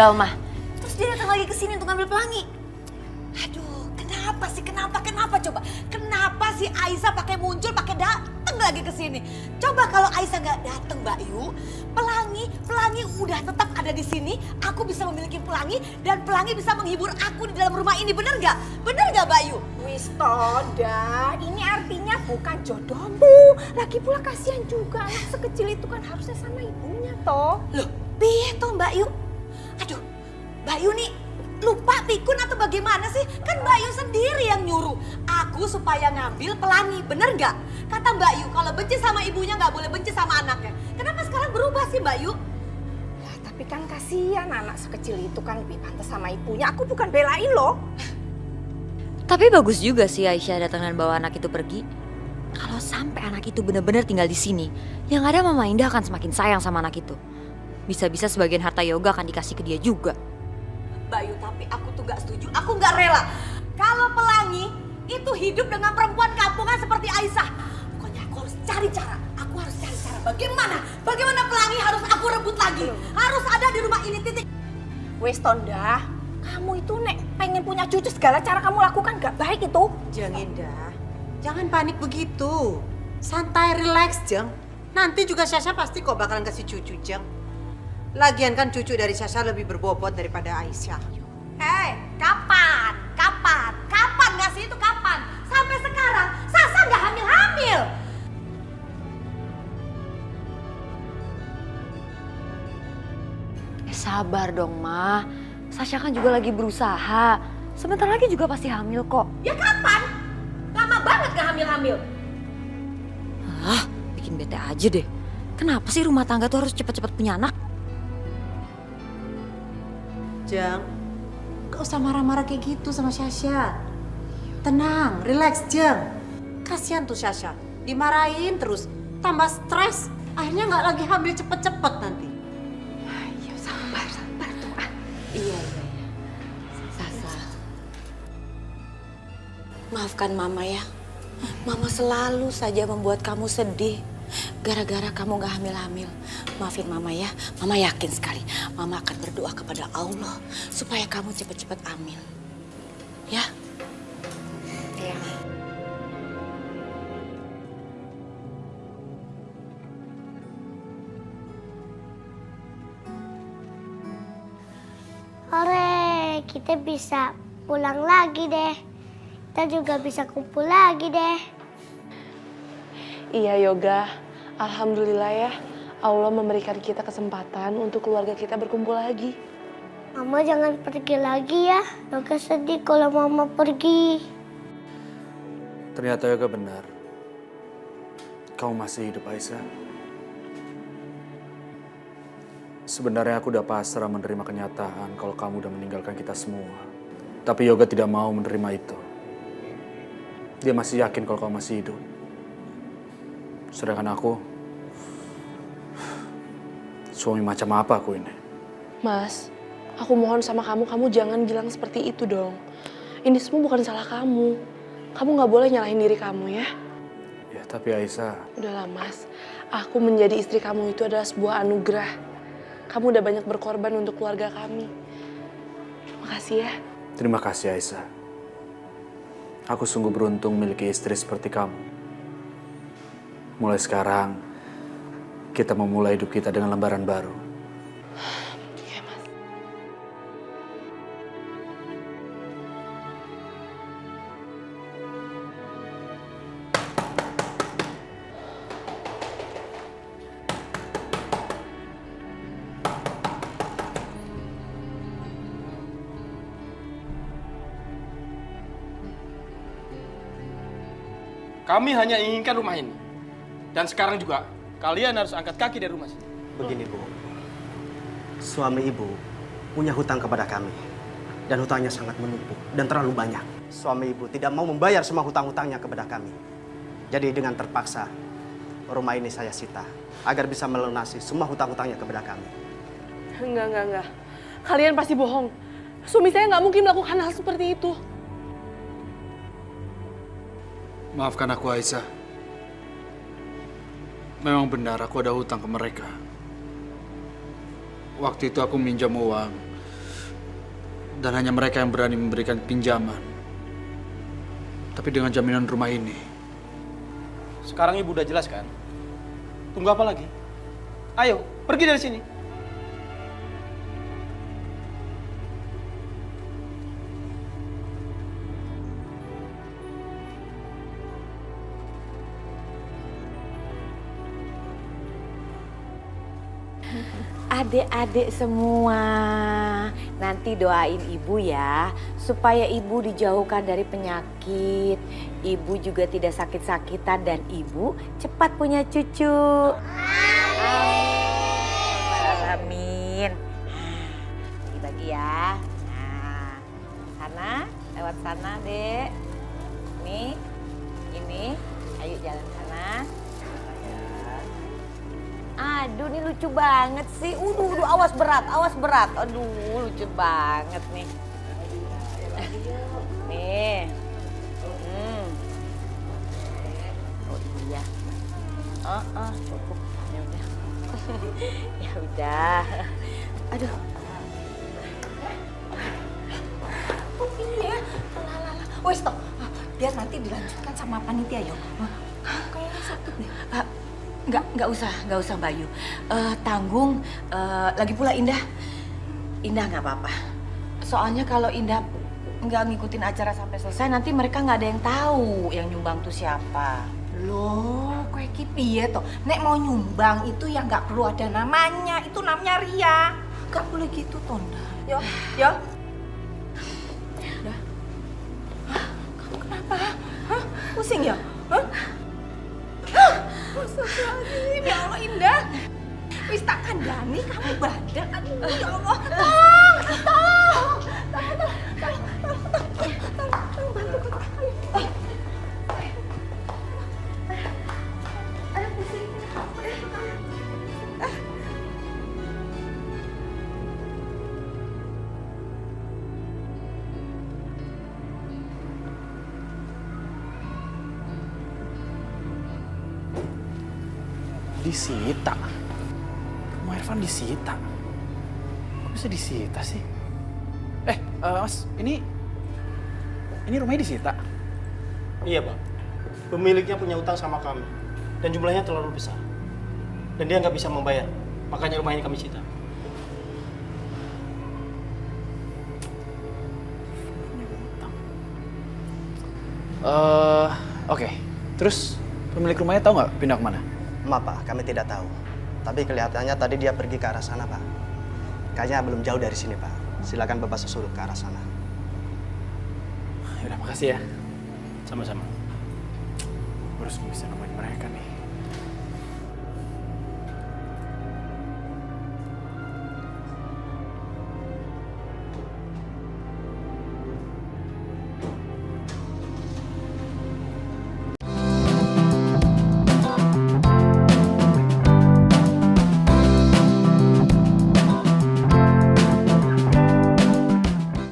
meninggal, mah. Terus dia datang lagi ke sini untuk ngambil pelangi. Aduh, kenapa sih? Kenapa coba? Kenapa sih Aisyah pakai muncul, pakai datang lagi ke sini? Coba kalau Aisyah nggak datang, Mbak Yu, pelangi udah tetap ada di sini. Aku bisa memiliki pelangi dan pelangi bisa menghibur aku di dalam rumah ini. Bener nggak? Bener nggak, Mbak Yu? Wis Tonda, ini artinya bukan jodohmu. Lagi pula kasihan juga anak sekecil itu kan harusnya sama ibunya toh. Loh, piye toh Mbak Yu? Aduh, Mbak Yu nih lupa pikun atau bagaimana sih? Kan Mbak Yu sendiri yang nyuruh aku supaya ngambil pelangi, bener nggak? Kata Mbak Yu kalau benci sama ibunya nggak boleh benci sama anaknya. Kenapa sekarang berubah sih Mbak Yu? Ya tapi kan kasihan anak sekecil itu kan lebih pantas sama ibunya. Aku bukan belain loh. Tapi bagus juga sih Aisyah datang dan bawa anak itu pergi. Kalau sampai anak itu benar-benar tinggal di sini, yang ada Mama Indah akan semakin sayang sama anak itu. Bisa-bisa sebagian harta Yoga akan dikasih ke dia juga. Mbak Yu, tapi aku tuh gak setuju, aku gak rela. Kalau pelangi itu hidup dengan perempuan kampungan seperti Aisyah. Pokoknya aku harus cari cara, Bagaimana pelangi harus aku rebut lagi. Harus ada di rumah ini, titik. Wis Tonda, kamu itu nek pengen punya cucu segala cara kamu lakukan gak baik itu. Jeng Indah, jangan panik begitu. Santai, relax Jeng. Nanti juga Sasha pasti kok bakalan kasih cucu Jeng. Lagian kan cucu dari Sasha lebih berbobot daripada Aisyah. Hei, kapan ngasih itu kapan? Sampai sekarang Sasa nggak hamil-hamil. Sabar dong, Ma. Sasha kan juga lagi berusaha. Sebentar lagi juga pasti hamil kok. Ya kapan? Lama banget gak hamil-hamil. Ah, bikin bete aja deh. Kenapa sih rumah tangga tuh harus cepet-cepet punya anak? Jeng, gak usah marah-marah kayak gitu sama Sasha. Tenang, relax Jeng. Kasihan tuh Sasha, dimarahin terus, tambah stres. Akhirnya gak lagi hamil cepet-cepet nanti. Ya sabar tuh ah. Iya. Sasa. Maafkan Mama ya. Mama selalu saja membuat kamu sedih. Gara-gara kamu gak hamil-hamil. Maafin Mama ya. Mama yakin sekali. Mama akan berdoa kepada Allah supaya kamu cepat-cepat hamil. Ya? Iya. Hore, kita bisa pulang lagi deh. Kita juga bisa kumpul lagi deh. Iya Yoga, alhamdulillah ya Allah memberikan kita kesempatan untuk keluarga kita berkumpul lagi. Mama jangan pergi lagi ya. Yoga sedih kalau Mama pergi. Ternyata Yoga benar. Kamu masih hidup, Aisyah. Sebenarnya aku udah pasrah menerima kenyataan kalau kamu udah meninggalkan kita semua. Tapi Yoga tidak mau menerima itu. Dia masih yakin kalau kamu masih hidup. Sedangkan aku, suami macam apa aku ini? Mas, aku mohon sama kamu jangan bilang seperti itu dong. Ini semua bukan salah kamu. Kamu gak boleh nyalahin diri kamu ya. Ya tapi Aisyah, Udahlah Mas, aku menjadi istri kamu itu adalah sebuah anugerah. Kamu udah banyak berkorban untuk keluarga kami. Makasih ya. terima kasih Aisyah. Aku sungguh beruntung memiliki istri seperti kamu. Mulai sekarang, kita memulai hidup kita dengan lembaran baru. Iya Mas. Kami hanya inginkan rumah ini. Dan sekarang juga, kalian harus angkat kaki dari rumah sini. Begini Bu, suami Ibu punya hutang kepada kami. Dan hutangnya sangat menumpuk dan terlalu banyak. Suami Ibu tidak mau membayar semua hutang-hutangnya kepada kami. Jadi dengan terpaksa, rumah ini saya sita agar bisa melunasi semua hutang-hutangnya kepada kami. Enggak. Kalian pasti bohong. Suami saya nggak mungkin melakukan hal seperti itu. Maafkan aku Aisyah. Memang benar aku ada hutang ke mereka. Waktu itu aku minjam uang Dan hanya mereka yang berani memberikan pinjaman. Tapi dengan jaminan rumah ini. Sekarang ibu udah jelas kan? Tunggu apa lagi? Ayo, pergi dari sini. Adik-adik semua, nanti doain ibu ya, supaya ibu dijauhkan dari penyakit, ibu juga tidak sakit-sakitan dan ibu cepat punya cucu. Amin. Bagi-bagi ya. Nah, sana, lewat sana, Dek. Ini, ayo jalan sana. Aduh, ini lucu banget sih. Awas berat. Aduh, lucu banget nih. Nih. Oh iya. Cukup. Ya udah. Ya udah. Aduh. Oh iya, wes toh, biar nanti dilanjutkan sama panitia yuk. Kayaknya sakit deh. Nggak usah Mbak Ayu. Tanggung, lagi pula Indah nggak apa-apa. Soalnya kalau Indah nggak ngikutin acara sampai selesai, nanti mereka nggak ada yang tahu yang nyumbang tuh siapa. Loh, kayak piye toh? Nek mau nyumbang itu ya nggak perlu ada namanya, itu namanya ria. Nggak boleh gitu, Tonda. Yo. Udah. Kamu kenapa? Hah? Pusing ya? Hah? Astagfirullahaladzim, ya Allah Indah. Wis tak kandani kamu bandel. Aduh, ya Allah. Tolong, bantu. Ayo pusing. Disita. Rumah Irfan disita. Kok bisa disita sih? Mas, ini rumahnya disita? Iya, Pak. Pemiliknya punya utang sama kami. Dan jumlahnya terlalu besar. Dan dia nggak bisa membayar. Makanya rumah ini kami sita. Oke. Terus pemilik rumahnya tahu nggak pindah kemana? Maaf, Pak. Kami tidak tahu. Tapi kelihatannya tadi dia pergi ke arah sana, Pak. Kayaknya belum jauh dari sini, Pak. Silakan Bapak susul ke arah sana. Yaudah, makasih ya. Sama-sama. Harus bisa nemuin mereka nih.